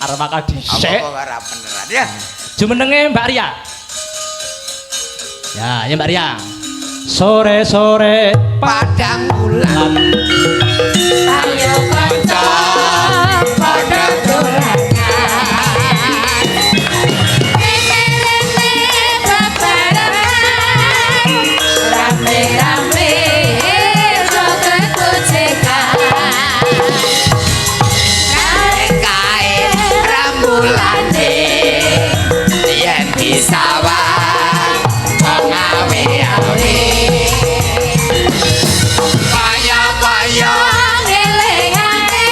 Arep bakal dhisik. Apa ora beneran ya. Jumenenge Mbak Ria. Ya Mbak Ria. Sore-sore Padang bulan. Ayo kanca padha dolanan. Rene-rene bebarengan. Rame-rame roket gojekan. Kae rambulane yen disawah ngawe-awe. Paya-paya ngelingake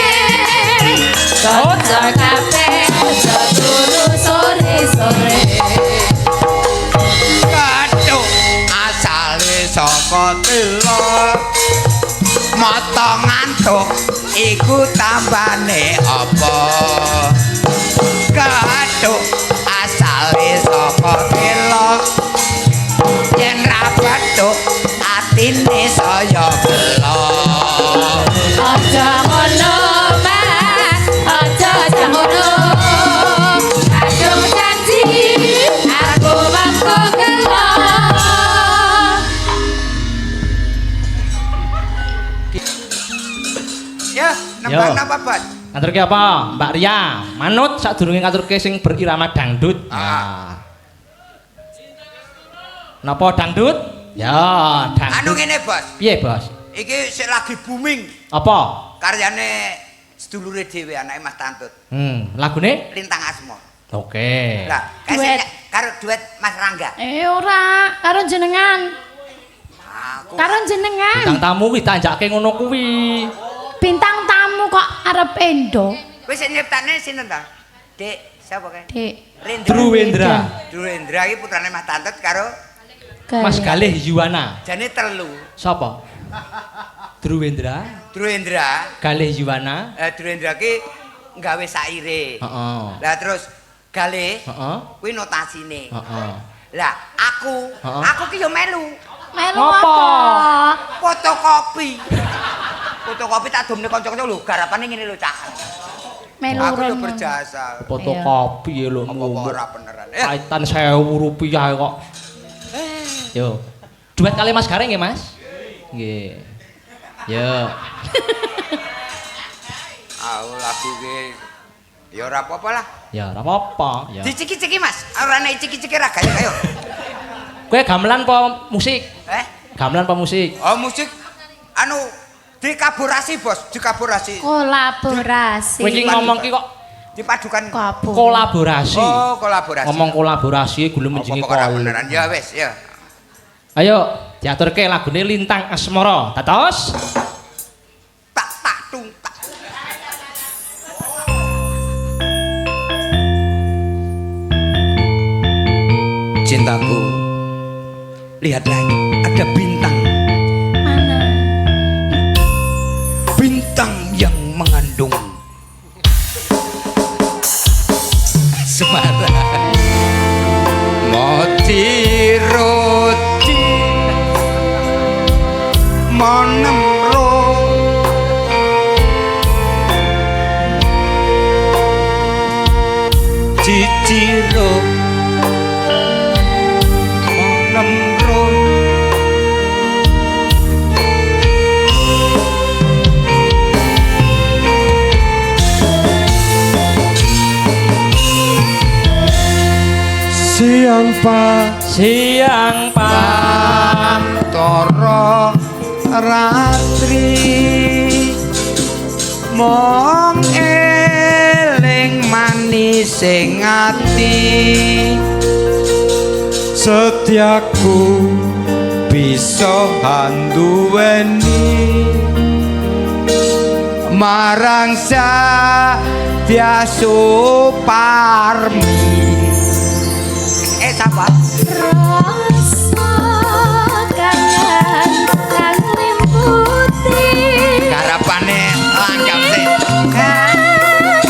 kanca kabeh aja turu sore-sore. Kathuk asale saka tela mata ngantuk iku tambane apa kathuk asale saka tela yen ra bathuk atine saya gelo Aja ngono mas, aja ngono. Kadung janji aku mangko gelo. ya nembang napa bos ngaturke apa? Mbak Ria, manut sadurunge ngaturke sing berirama dangdut. Napa dangdut? Ya, anu dangdut. ngene bos Piye, Bos? iki sik lagi booming Apa? karyane sedulure dhewe anake Mas Tantut Lagune? Lintang Asma. Oke. Lah, Duet. karo duet Mas Rangga. Ora, karo jenengan. Aku Karo jenengan. Bintang tamu kuwi tanjake ngono kuwi. Bintang tamu kok arep endo. wis sing nyiptane sinten ta? Dik, sapa kae? Dik. Druwendra. Druwendra iki putrane Mas Tantut karo Mas Galih Yuwana. jane telu. Sapa? Druwendra, Druwendra, Galih Yuwana. Druwendra ki nggawe saire. Heeh. Lah terus Galih Heeh. kuwi notasine. Heeh. Lah aku, Heeh. aku ki yo melu Melu Apa? apa? fotokopi. Fotokopi tak domne kanca-kanca lho, garapane ngene lho cah. Melu Aku yo rono. berjasa. Fotokopi lho Apa ora beneran. Kaitan 1000 rupiah kok. Yo. Duet kali Mas Gareng nggih, Mas? Nggih. Yo. Lagu ki ya ora apa-apa lah. Ya ora apa-apa. Ya. Diciki-ciki Mas, ora nek ciki-ciki ra gawe ayo. Kowe gamelan apa musik? Gamelan apa musik? Oh musik anu dikaborasi Bos, dikaborasi. Kolaborasi. Kowe iki ngomong ki kok Dipadukan kolaborasi. Oh, kolaborasi. Ngomong kolaborasi gulung menjingi Ora kol. beneran ya wis ya. Ayo diaturke lagune Lintang Asmara. Tatos. Tak tak tung tak. Cintaku, lihatlah ada bintang. Mana? Bintang yang mengandung semara moti roti monemro ciciro monemro siang pa toro ratri mong eling manis sing ati setiaku bisa handuweni marang Satya Suparmi sapa? Rasa kangen lan limputi Garapane langgam sih.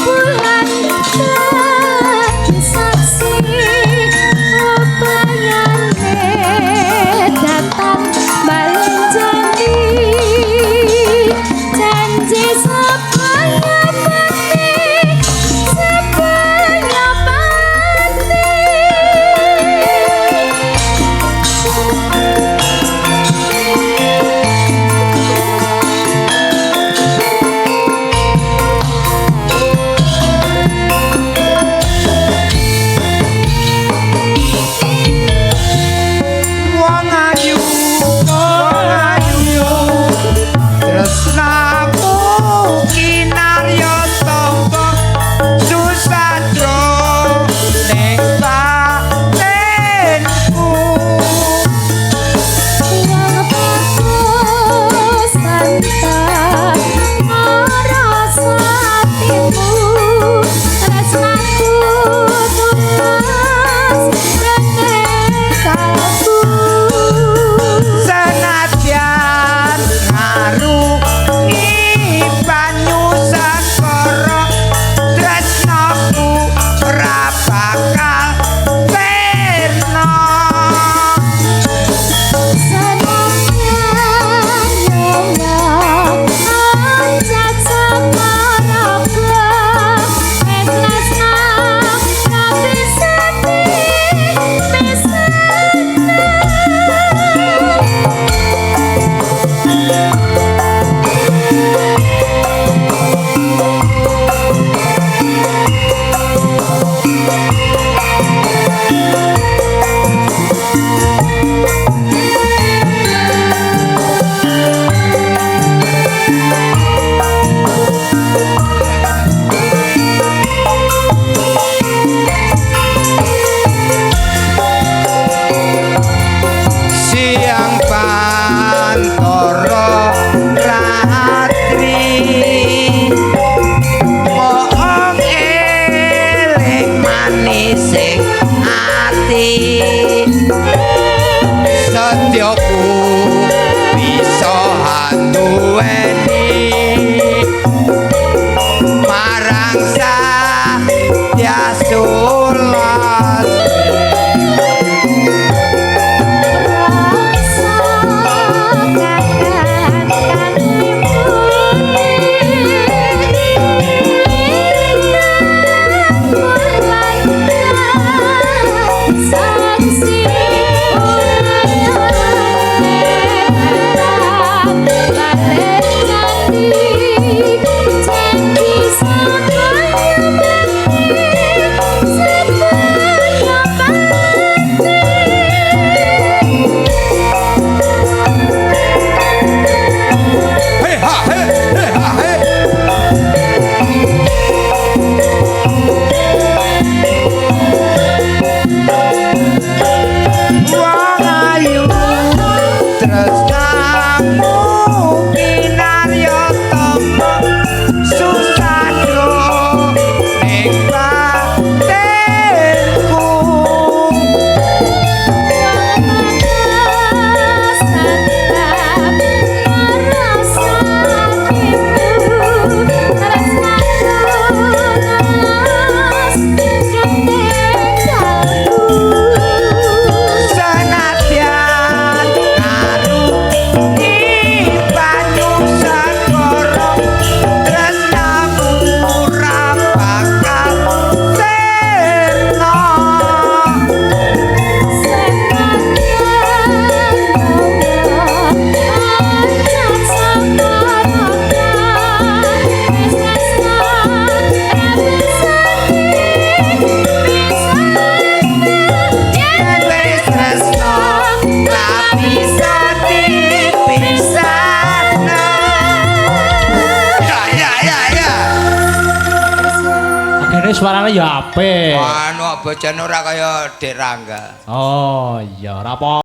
bulan dadi saksi bayane datang balik janji supaya mati ngerasani sing ati setyaku bisa handuweni marang Satyasulas suaranya ya apik. Anu bojone ora kaya Dek Rangga. Oh iya, ora apa